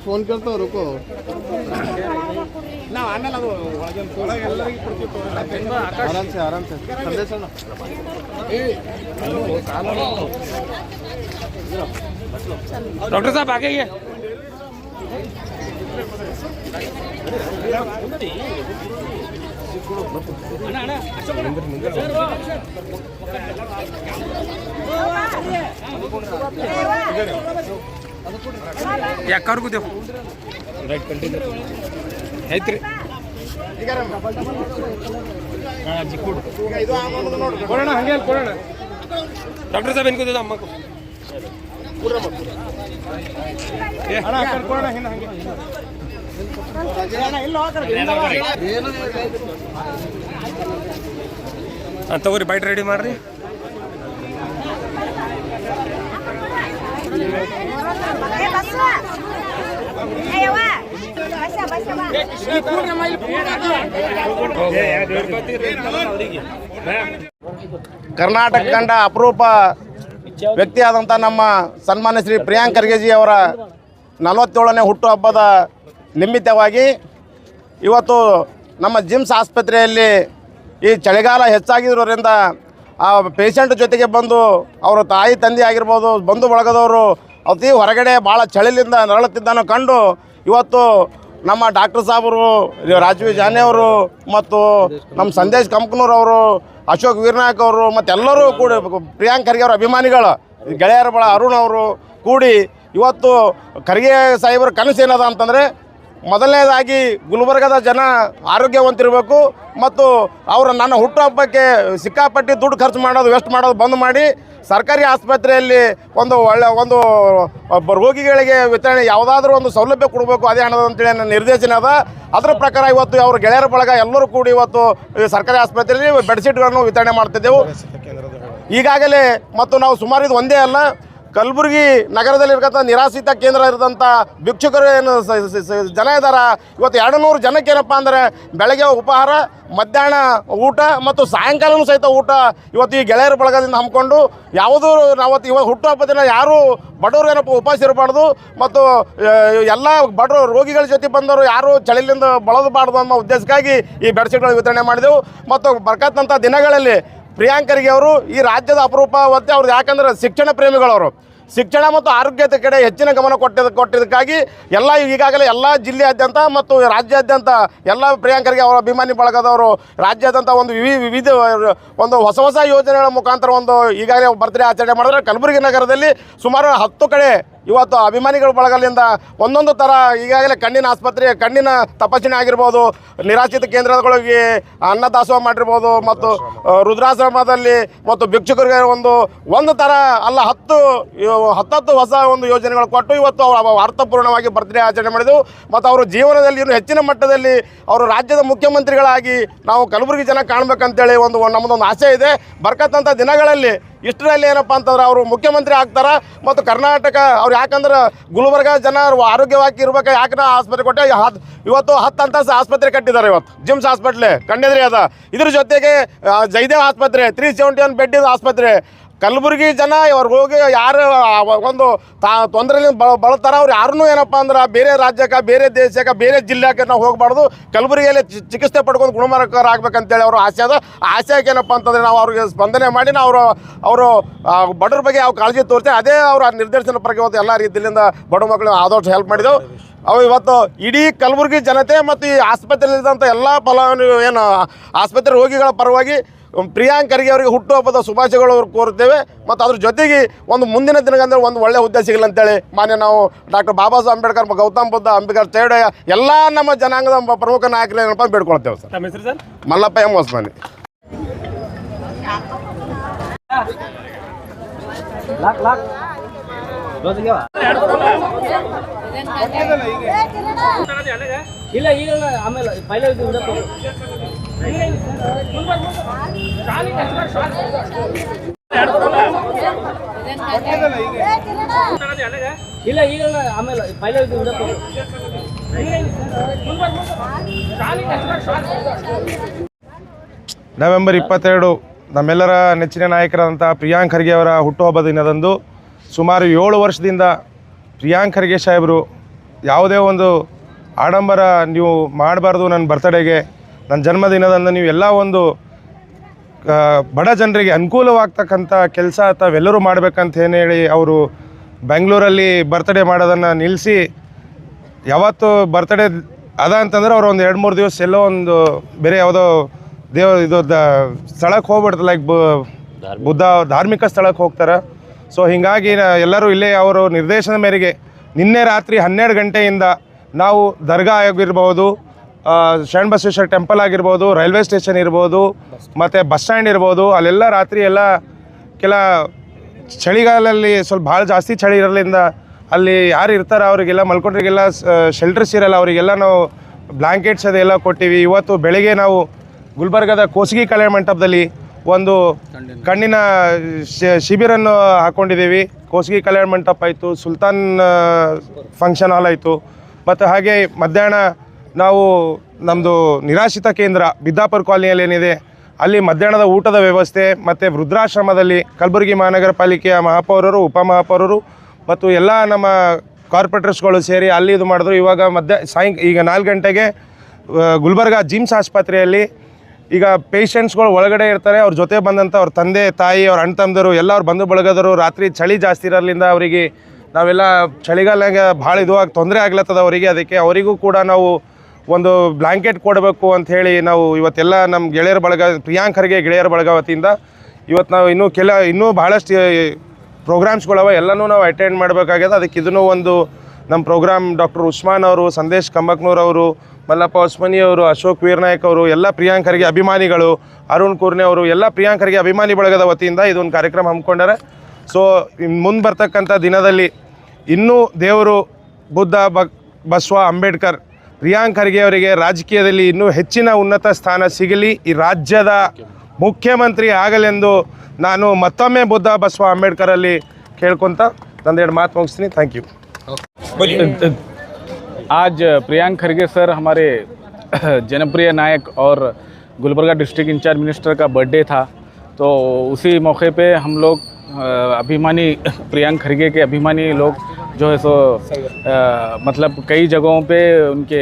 Phone करता रुको ना आमेಲೆ ಅದು ಒಳಗೆ ಎಲ್ಲರಿಗೂ ಕೊಡ್ತೀವಿ आराम से संदेश ना डॉक्टर साहब आगे ही है ಯಾಕರ್ಗೂ ದೇವು ರೈಟ್ ಕಂಟಿನ್ಯೂ ಐತ್ರಿ ಈಗ ಜಿಕ್ಕುಡು ಈಗ ಇದು ಆಗೋದು ನೋಡಿ ಕೊಡೋಣ ಹಂಗೆ ಕೊಡೋಣ ಡಾಕ್ಟರ್ ಸಾಹೇಬ್ ಏನು ಕೂತಿದೆ ಅಮ್ಮಕ್ಕೂ ಅಣ್ಣ ಕರ್ಕೊಳ್ಳೋಣ ಹಿಂದೆ ಹಂಗೆ ತಗೋರಿ ಬೈಟ್ ರೆಡಿ ಮಾಡ್ರಿ ಕರ್ನಾಟಕ ಕಂಡ ಅಪರೂಪ ವ್ಯಕ್ತಿಯಾದಂಥ ನಮ್ಮ ಸನ್ಮಾನ್ಯ ಶ್ರೀ ಪ್ರಿಯಾಂಕ್ ಖರ್ಗೆಜಿ ಅವರ 47ನೇ ಹುಟ್ಟುಹಬ್ಬದ ನಿಮಿತ್ತವಾಗಿ ಇವತ್ತು ನಮ್ಮ ಜಿಮ್ಸ್ ಆಸ್ಪತ್ರೆಯಲ್ಲಿ ಈ ಚಳಿಗಾಲ ಹೆಚ್ಚಾಗಿರೋದ್ರಿಂದ ಆ ಪೇಷಂಟ್ ಜೊತೆಗೆ ಬಂದು ಅವರ ತಾಯಿ ತಂದೆ ಆಗಿರ್ಬೋದು ಬಂಧು ಬಳಗದವರು ಅತಿ ಹೊರಗಡೆ ಭಾಳ ಚಳಿಲಿಂದ ನರಳುತ್ತಿದ್ದನ್ನು ಕಂಡು ಇವತ್ತು ನಮ್ಮ ಡಾಕ್ಟರ್ ಸಾಹೇಬರು ರಾಜೀವ್ ಜಾನಿ ಅವರು ಮತ್ತು ನಮ್ಮ ಸಂದೇಶ್ ಕಂಪ್ನೂರವರು ಅಶೋಕ್ ವೀರನಾಯಕ್ ಅವರು ಮತ್ತು ಎಲ್ಲರೂ ಕೂಡಿ ಪ್ರಿಯಾಂಕ್ ಖರ್ಗೆ ಅವರ ಅಭಿಮಾನಿಗಳು ಗೆಳೆಯರ ಬಳ ಅರುಣ್ ಅವರು ಕೂಡಿ ಇವತ್ತು ಖರ್ಗೆ ಸಾಹೇಬರ ಕನಸು ಏನದ ಅಂತಂದರೆ ಮೊದಲನೇದಾಗಿ ಗುಲ್ಬರ್ಗದ ಜನ ಆರೋಗ್ಯವಂತಿರಬೇಕು ಮತ್ತು ಅವರು ನನ್ನ ಹುಟ್ಟುಹಬ್ಬಕ್ಕೆ ಸಿಕ್ಕಾಪಟ್ಟಿ ದುಡ್ಡು ಖರ್ಚು ಮಾಡೋದು ವೇಸ್ಟ್ ಮಾಡೋದು ಬಂದ್ ಮಾಡಿ ಸರ್ಕಾರಿ ಆಸ್ಪತ್ರೆಯಲ್ಲಿ ಒಂದು ರೋಗಿಗಳಿಗೆ ವಿತರಣೆ ಯಾವುದಾದ್ರೂ ಒಂದು ಸೌಲಭ್ಯ ಕೊಡಬೇಕು ಅದೇ ಹಣದ ಅಂತೇಳಿ ನನ್ನ ನಿರ್ದೇಶನ ಅದ. ಅದರ ಪ್ರಕಾರ ಇವತ್ತು ಅವರ ಗೆಳೆಯರ ಬಳಗ ಎಲ್ಲರೂ ಕೂಡಿ ಇವತ್ತು ಸರ್ಕಾರಿ ಆಸ್ಪತ್ರೆಯಲ್ಲಿ ಬೆಡ್ಶೀಟ್ಗಳನ್ನು ವಿತರಣೆ ಮಾಡ್ತಿದ್ದೆವು ಈಗಾಗಲೇ. ಮತ್ತು ನಾವು ಸುಮಾರು ಇದು ಒಂದೇ ಅಲ್ಲ, ಕಲಬುರಗಿ ನಗರದಲ್ಲಿರ್ತಕ್ಕಂಥ ನಿರಾಶ್ರಿತ ಕೇಂದ್ರ ಇರೋದಂಥ ಭಿಕ್ಷುಕರು ಏನು ಜನ ಇದ್ದಾರೆ ಇವತ್ತು 200 ಜನಕ್ಕೆ ಏನಪ್ಪ ಅಂದರೆ ಬೆಳಗ್ಗೆ ಉಪಹಾರ, ಮಧ್ಯಾಹ್ನ ಊಟ ಮತ್ತು ಸಾಯಂಕಾಲವೂ ಸಹಿತ ಊಟ ಇವತ್ತು ಈ ಗೆಳೆಯರ ಬಳಗದಿಂದ ಹಮ್ಮಿಕೊಂಡು ಯಾವುದೂ ನಾವತ್ತು ಇವಾಗ ಹುಟ್ಟುಹಬ್ಬ ದಿನ ಯಾರೂ ಬಡವರು ಏನಪ್ಪ ಉಪವಾಸ ಇರಬಾರ್ದು ಮತ್ತು ಎಲ್ಲ ಬಡವರು ರೋಗಿಗಳ ಜೊತೆ ಬಂದವರು ಯಾರೂ ಚಳಿಲಿಂದ ಬಳಲಬಾರ್ದು ಅನ್ನೋ ಉದ್ದೇಶಕ್ಕಾಗಿ ಈ ಬೆಡ್ಶೀಟ್ಗಳು ವಿತರಣೆ ಮಾಡಿದೆವು. ಮತ್ತು ಬರ್ತಕ್ಕಂಥ ದಿನಗಳಲ್ಲಿ ಪ್ರಿಯಾಂಕ್ ಖರ್ಗೆ ಅವರು ಈ ರಾಜ್ಯದ ಅಪರೂಪ ಹೊತ್ತೆ ಅವ್ರು ಯಾಕಂದ್ರೆ ಶಿಕ್ಷಣ ಪ್ರೇಮಿಗಳವರು ಶಿಕ್ಷಣ ಮತ್ತು ಆರೋಗ್ಯದ ಕಡೆ ಹೆಚ್ಚಿನ ಗಮನ ಕೊಟ್ಟಿದ್ದಕ್ಕಾಗಿ ಈಗಾಗಲೇ ಎಲ್ಲ ಜಿಲ್ಲೆಯಾದ್ಯಂತ ಮತ್ತು ರಾಜ್ಯಾದ್ಯಂತ ಎಲ್ಲ ಪ್ರಿಯಾಂಕ್ ಖರ್ಗೆ ಅವರ ಅಭಿಮಾನಿ ಬಳಗದವರು ರಾಜ್ಯಾದ್ಯಂತ ವಿವಿಧ ಹೊಸ ಯೋಜನೆಗಳ ಮುಖಾಂತರ ಈಗಾಗಲೇ ಬರ್ತ್ಡೇ ಆಚರಣೆ ಮಾಡಿದ್ರೆ ಕಲಬುರಗಿ ನಗರದಲ್ಲಿ ಸುಮಾರು 10 ಕಡೆ ಇವತ್ತು ಅಭಿಮಾನಿಗಳ ಬಳಗದಿಂದ ಒಂದೊಂದು ಥರ ಈಗಾಗಲೇ ಕಣ್ಣಿನ ಆಸ್ಪತ್ರೆ, ಕಣ್ಣಿನ ತಪಾಸಣೆ ಆಗಿರ್ಬೋದು, ನಿರಾಶ್ರಿತ ಕೇಂದ್ರಗಳಿಗೆ ಅನ್ನದಾಸೋಹ ಮಾಡಿರ್ಬೋದು ಮತ್ತು ರುದ್ರಾಶ್ರಮದಲ್ಲಿ ಮತ್ತು ಭಿಕ್ಷುಕರಿಗೆ ಒಂದು ಥರ ಅಲ್ಲ 10 ಹೊಸ ಯೋಜನೆಗಳು ಕೊಟ್ಟು ಇವತ್ತು ಅವರು ಅರ್ಥಪೂರ್ಣವಾಗಿ ಬರ್ತ್ಡೇ ಆಚರಣೆ ಮಾಡಿದೆವು. ಮತ್ತು ಅವರು ಜೀವನದಲ್ಲಿ ಇನ್ನೂ ಹೆಚ್ಚಿನ ಮಟ್ಟದಲ್ಲಿ ಅವರು ರಾಜ್ಯದ ಮುಖ್ಯಮಂತ್ರಿಗಳಾಗಿ ನಾವು ಕಲಬುರಗಿ ಜನ ಕಾಣಬೇಕಂತೇಳಿ ನಮ್ಮದೊಂದು ಆಸೆ ಇದೆ. ಬರ್ತಕ್ಕಂಥ ದಿನಗಳಲ್ಲಿ ಇಷ್ಟರಲ್ಲಿ ಏನಪ್ಪ ಅಂತಂದ್ರೆ ಅವರು ಮುಖ್ಯಮಂತ್ರಿ ಆಗ್ತಾರೆ ಮತ್ತು ಕರ್ನಾಟಕ ಅವ್ರು ಯಾಕಂದ್ರೆ ಗುಲ್ಬರ್ಗ ಜನ ಆರೋಗ್ಯವಾಗಿ ಇರ್ಬೇಕು ಯಾಕೆ ಆಸ್ಪತ್ರೆ ಕೊಟ್ಟೆ ಇವತ್ತು 10 ಅಂತಸ್ತು ಆಸ್ಪತ್ರೆ ಕಟ್ಟಿದ್ದಾರೆ. ಇವತ್ತು ಜಿಮ್ಸ್ ಆಸ್ಪತ್ರೆ ಕಂಡಿದ್ರಿ ಅದ. ಇದ್ರ ಜೊತೆಗೆ ಜಯದೇವ್ ಆಸ್ಪತ್ರೆ 371 ಬೆಡ್ ಆಸ್ಪತ್ರೆ. ಕಲಬುರಗಿ ಜನ ಅವ್ರಿಗೆ ಹೋಗಿ ಯಾರು ತೊಂದರೆಯಿಂದ ಬಳತಾರ ಅವ್ರು ಯಾರೂ ಏನಪ್ಪ ಅಂದ್ರೆ ಬೇರೆ ರಾಜ್ಯಕ್ಕೆ, ಬೇರೆ ದೇಶಕ್ಕೆ, ಬೇರೆ ಜಿಲ್ಲೆಗೆ ನಾವು ಹೋಗಬಾರ್ದು, ಕಲಬುರಗಿಯಲ್ಲಿ ಚಿಕಿತ್ಸೆ ಪಡ್ಕೊಂಡು ಗುಣಮುಖರಾಗಬೇಕಂತೇಳಿ ಅವ್ರ ಆಸೆ ಅದ. ಆಸೆಗೆ ಏನಪ್ಪ ಅಂತಂದರೆ ನಾವು ಅವ್ರಿಗೆ ಸ್ಪಂದನೆ ಮಾಡಿ ಅವರು ಬಡವ್ರ ಬಗ್ಗೆ ಯಾವ ಕಾಳಜಿ ತೋರಿಸ್ತಾರೆ ಅದೇ ಅವರ ನಿರ್ದೇಶನ ಪ್ರಕಾರ ಇವತ್ತು ಎಲ್ಲ ರೀತಿಯಿಂದ ಬಡ ಮಕ್ಕಳು ಆದಷ್ಟು ಹೆಲ್ಪ್ ಮಾಡಿದೆವು. ಅವು ಇವತ್ತು ಇಡೀ ಕಲಬುರಗಿ ಜನತೆ ಮತ್ತು ಈ ಆಸ್ಪತ್ರೆಯಲ್ಲಿದ್ದಂಥ ಎಲ್ಲ ಏನು ಆಸ್ಪತ್ರೆ ರೋಗಿಗಳ ಪರವಾಗಿ ಪ್ರಿಯಾಂಕ್ ಖರ್ಗೆ ಅವರಿಗೆ ಹುಟ್ಟುಹಬ್ಬದ ಶುಭಾಶಯಗಳು ಕೋರುತ್ತೇವೆ. ಮತ್ತು ಅದ್ರ ಜೊತೆಗೆ ಮುಂದಿನ ದಿನಗಂದ್ರೆ ಒಳ್ಳೆಯ ಹುದ್ದೆ ಸಿಗಲಿ ಅಂತೇಳಿ ನಾವು ಡಾಕ್ಟರ್ ಬಾಬಾ ಸಾಹೇಬ್ ಅಂಬೇಡ್ಕರ್, ಗೌತಮ್ ಬುದ್ಧ, ಅಂಬೇಡ್ಕರ್ ಚೇಡಯ್ಯ ಎಲ್ಲ ನಮ್ಮ ಜನಾಂಗದ ಪ್ರಮುಖ ನಾಯಕರು ಏನಪ್ಪ ಬೇಡ್ಕೊಳ್ತೇವೆ ಸರ್. ನಮ್ಮ ಹೆಸರು ಸರ್? ಮಲ್ಲಪ್ಪ ಎಂ ಹೊಸಮನಿ. ಇಲ್ಲ ಈಗ ಆಮೇಲೆ ಪೈಲೆ ಇಲ್ಲ ಈಗ ಆಮೇಲೆ ಪೈಲೆ ನವೆಂಬರ್ 22 ನಮ್ಮೆಲ್ಲರ ನೆಚ್ಚಿನ ನಾಯಕರಾದಂಥ ಪ್ರಿಯಾಂಕ್ ಖರ್ಗೆ ಅವರ ಹುಟ್ಟುಹಬ್ಬದ ದಿನದಂದು ಸುಮಾರು 7 ವರ್ಷದಿಂದ ಪ್ರಿಯಾಂಕ್ ಖರ್ಗೆ ಸಾಹೇಬರು ಯಾವುದೇ ಒಂದು ಆಡಂಬರ ನೀವು ಮಾಡಬಾರ್ದು, ನನ್ನ ಬರ್ತಡೇಗೆ, ನನ್ನ ಜನ್ಮದಿನದಂದು ನೀವು ಎಲ್ಲ ಒಂದು ಬಡ ಜನರಿಗೆ ಅನುಕೂಲವಾಗ್ತಕ್ಕಂಥ ಕೆಲಸ ತಾವೆಲ್ಲರೂ ಮಾಡಬೇಕಂತ ಹೇಳಿ ಅವರು ಬೆಂಗಳೂರಲ್ಲಿ ಬರ್ತಡೇ ಮಾಡೋದನ್ನು ನಿಲ್ಲಿಸಿ, ಯಾವತ್ತು ಬರ್ತಡೇ ಅದ ಅಂತಂದ್ರೆ ಅವ್ರು ಒಂದು 2-3 ದಿವಸ ಎಲ್ಲೋ ಒಂದು ಬೇರೆ ಯಾವುದೋ ಸ್ಥಳಕ್ಕೆ ಹೋಗ್ಬಿಡ್ತಾರೆ, ಲೈಕ್ ಬುದ್ಧ ಧಾರ್ಮಿಕ ಸ್ಥಳಕ್ಕೆ ಹೋಗ್ತಾರೆ. ಸೊ ಹೀಗಾಗಿ ಎಲ್ಲರೂ ಇಲ್ಲೇ ಅವರು ನಿರ್ದೇಶನ ಮೇರೆಗೆ ನಿನ್ನೆ ರಾತ್ರಿ 12 ಗಂಟೆಯಿಂದ ನಾವು ದರ್ಗಾ ಆಗಿರ್ಬೋದು, ಶರಣಬಸವೇಶ್ವರ ಟೆಂಪಲ್ ಆಗಿರ್ಬೋದು, ರೈಲ್ವೆ ಸ್ಟೇಷನ್ ಇರ್ಬೋದು, ಮತ್ತು ಬಸ್ ಸ್ಟ್ಯಾಂಡ್ ಇರ್ಬೋದು, ಅಲ್ಲೆಲ್ಲ ರಾತ್ರಿ ಎಲ್ಲ ಕೆಲ ಚಳಿಗಾಲದಲ್ಲಿ ಸ್ವಲ್ಪ ಭಾಳ ಜಾಸ್ತಿ ಚಳಿ ಇರೋದ್ರಿಂದ ಅಲ್ಲಿ ಯಾರು ಇರ್ತಾರೆ ಅವರಿಗೆಲ್ಲ ಮಲ್ಕೊಂಡ್ರಿಗೆಲ್ಲ ಶೆಲ್ಟರ್ಸ್ ಇರಲ್ಲ, ಅವರಿಗೆಲ್ಲ ನಾವು ಬ್ಲ್ಯಾಂಕೆಟ್ಸ್ ಅದೆಲ್ಲ ಕೊಟ್ಟಿವಿ. ಇವತ್ತು ಬೆಳಗ್ಗೆ ನಾವು ಗುಲ್ಬರ್ಗದ ಕೋಸ್ಗಿ ಕಲ್ಯಾಣ ಮಂಟಪದಲ್ಲಿ ಒಂದು ಕಣ್ಣಿನ ಶಿಬಿರನ್ನು ಹಾಕ್ಕೊಂಡಿದ್ದೀವಿ. ಕೋಸ್ಗಿ ಕಲ್ಯಾಣ ಮಂಟಪ ಆಯಿತು, ಸುಲ್ತಾನ್ ಫಂಕ್ಷನ್ ಹಾಲ್ ಆಯಿತು, ಮತ್ತು ಹಾಗೆ ಮಧ್ಯಾಹ್ನ ನಾವು ನಮ್ಮದು ನಿರಾಶ್ರಿತ ಕೇಂದ್ರ ಬಿದ್ದಾಪುರ ಕಾಲನಿಯಲ್ಲಿ ಏನಿದೆ ಅಲ್ಲಿ ಮಧ್ಯಾಹ್ನದ ಊಟದ ವ್ಯವಸ್ಥೆ, ಮತ್ತು ವೃದ್ಧಾಶ್ರಮದಲ್ಲಿ ಕಲಬುರಗಿ ಮಹಾನಗರ ಪಾಲಿಕೆಯ ಮಹಾಪೌರರು, ಉಪಮಹಾಪೌರರು ಮತ್ತು ಎಲ್ಲ ನಮ್ಮ ಕಾರ್ಪೊರೇಟರ್ಸ್ಗಳು ಸೇರಿ ಅಲ್ಲಿ ಇದು ಮಾಡಿದ್ರು. ಇವಾಗ ಈಗ 4 ಗಂಟೆಗೆ ಗುಲ್ಬರ್ಗ ಜಿಮ್ಸ್ ಆಸ್ಪತ್ರೆಯಲ್ಲಿ ಈಗ ಪೇಷಂಟ್ಸ್ಗಳು ಒಳಗಡೆ ಇರ್ತಾರೆ, ಅವ್ರ ಜೊತೆ ಬಂದಂಥ ಅವ್ರ ತಂದೆ ತಾಯಿ, ಅವ್ರ ಅಣ್ಣ ತಮ್ಮದರು ಎಲ್ಲ ಅವ್ರು ಬಂದು ಬಳಗದರು. ರಾತ್ರಿ ಚಳಿ ಜಾಸ್ತಿ ಇರೋದ್ರಿಂದ ಅವರಿಗೆ ನಾವೆಲ್ಲ ಚಳಿಗಾಲಾಗ ಭಾಳ ತೊಂದರೆ ಆಗ್ಲತ್ತದ ಅವರಿಗೆ. ಅದಕ್ಕೆ ಅವರಿಗೂ ಕೂಡ ನಾವು ಒಂದು ಬ್ಲ್ಯಾಂಕೆಟ್ ಕೊಡಬೇಕು ಅಂಥೇಳಿ ನಾವು ಇವತ್ತೆಲ್ಲ ನಮ್ಮ ಗೆಳೆಯರ ಬಳಗ, ಪ್ರಿಯಾಂಕ್ ಖರ್ಗೆ ಗೆಳೆಯರ ಬಳಗ ವತಿಯಿಂದ ಇವತ್ತು ನಾವು ಇನ್ನೂ ಭಾಳಷ್ಟು ಪ್ರೋಗ್ರಾಮ್ಸ್ಗಳವ ಎಲ್ಲನೂ ನಾವು ಅಟೆಂಡ್ ಮಾಡಬೇಕಾಗ್ಯದ. ಅದಕ್ಕೆ ಇದನ್ನು ಒಂದು ನಮ್ಮ ಪ್ರೋಗ್ರಾಮ್ ಡಾಕ್ಟರ್ ಉಸ್ಮಾನ್ ಅವರು, ಸಂದೇಶ್ ಕಂಬಕ್ನೂರ್ ಅವರು, ಮಲ್ಲಪ್ಪ ಹೊಸ್ಮನಿ ಅವರು, ಅಶೋಕ್ ವೀರ್ನಾಯಕ್ ಅವರು, ಎಲ್ಲ ಪ್ರಿಯಾಂಕ್ ಖರ್ಗೆ ಅಭಿಮಾನಿಗಳು, ಅರುಣ್ ಕುರ್ನೆ ಅವರು, ಎಲ್ಲ ಪ್ರಿಯಾಂಕ್ ಖರ್ಗೆ ಅಭಿಮಾನಿ ಬಳಗದ ವತಿಯಿಂದ ಇದೊಂದು ಕಾರ್ಯಕ್ರಮ ಹಮ್ಮಿಕೊಂಡಾರೆ. ಸೊ ಮುಂದೆ ಬರ್ತಕ್ಕಂಥ ದಿನದಲ್ಲಿ ಇನ್ನೂ ದೇವರು, ಬುದ್ಧ, ಬಸವ, ಅಂಬೇಡ್ಕರ್, ಪ್ರಿಯಾಂಕ್ ಖರ್ಗೆ ಅವರಿಗೆ ರಾಜಕೀಯದಲ್ಲಿ ಇನ್ನೂ ಹೆಚ್ಚಿನ ಉನ್ನತ ಸ್ಥಾನ ಸಿಗಲಿ, ಈ ರಾಜ್ಯದ ಮುಖ್ಯಮಂತ್ರಿ ಆಗಲೆಂದು ನಾನು ಮತ್ತೊಮ್ಮೆ ಬುದ್ಧ, ಬಸವ, ಅಂಬೇಡ್ಕರಲ್ಲಿ ಕೇಳ್ಕೊತ ನಂದೆರಡು ಮಾತು ಮುಗಿಸ್ತೀನಿ. Thank you. आज प्रियांक खरगे सर हमारे जनप्रिय नायक और गुलबर्गा डिस्ट्रिक्ट इंचार्ज मिनिस्टर का बर्थडे था, तो उसी मौके पे हम लोग अभिमानी प्रियांक खरगे के अभिमानी लोग जो है सो मतलब कई जगहों पे उनके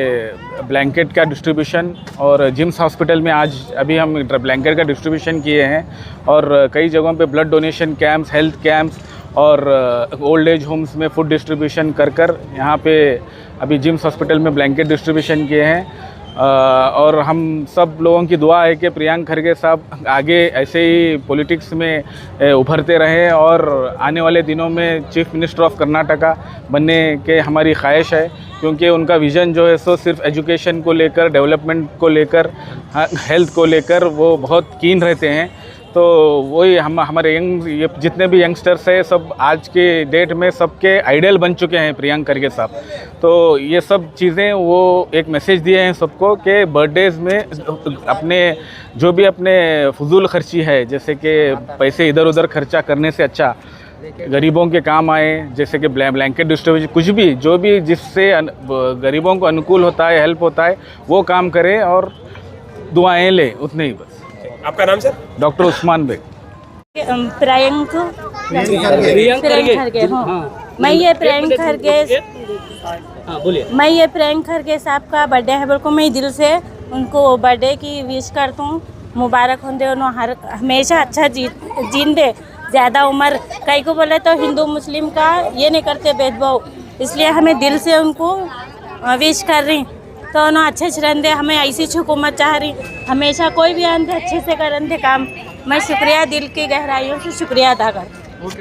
ब्लैंकेट का डिस्ट्रीब्यूशन और जिम्स हॉस्पिटल में आज अभी हम ब्लैंकेट का डिस्ट्रीब्यूशन किए हैं, और कई जगहों पे blood donation camps, health camps और ओल्ड एज होम्स में फूड डिस्ट्रीब्यूशन कर यहाँ पे अभी जिम्स हॉस्पिटल में ब्लैंकेट डिस्ट्रीब्यूशन किए हैं. और हम सब लोगों की दुआ है कि प्रियांक खरगे साहब आगे ऐसे ही पॉलिटिक्स में उभरते रहें और आने वाले दिनों में चीफ मिनिस्टर ऑफ कर्नाटका बनने के हमारी ख्वाहिश है, क्योंकि उनका विज़न जो है सो सिर्फ एजुकेशन को लेकर, डेवलपमेंट को लेकर, हेल्थ को लेकर वो बहुत कीन रहते हैं. तो वही हमारे ये जितने भी यंगस्टर्स हैं सब आज के डेट में सबके आइडियल बन चुके हैं प्रियांक खरगे साहब. तो ये सब चीज़ें वो एक मैसेज दिए हैं सबको कि बर्थडेज़ में अपने जो भी अपने फजूल खर्ची है, जैसे कि पैसे इधर उधर खर्चा करने से अच्छा गरीबों के काम आए, जैसे कि ब्लैंकेट डिस्ट्रीब्यूशन, कुछ भी जो भी जिससे गरीबों को अनुकूल होता है, हेल्प होता है, वो काम करें और दुआएं ले, उतने ही बस. आपका नाम सर? डॉक्टर उस्मान बेग. प्रियांक खरगे. मैं ये प्रियांक खरगे साहब का बर्थडे है, बिल्कुल मैं दिल से उनको बर्थडे की विश करता हूँ. मुबारक हों दे, उन्होंने हमेशा अच्छा जीन दे, ज़्यादा उम्र. कई को बोले तो हिंदू मुस्लिम का ये नहीं करते भेदभाव, इसलिए हमें दिल से उनको विश कर रही. तो उन्होंने अच्छे से रहते, हमें ऐसी हुकूमत चाह रही, हमेशा कोई भी आंदे अच्छे से करते काम. मैं शुक्रिया, दिल की गहराइयों से शुक्रिया अदा करती हूँ.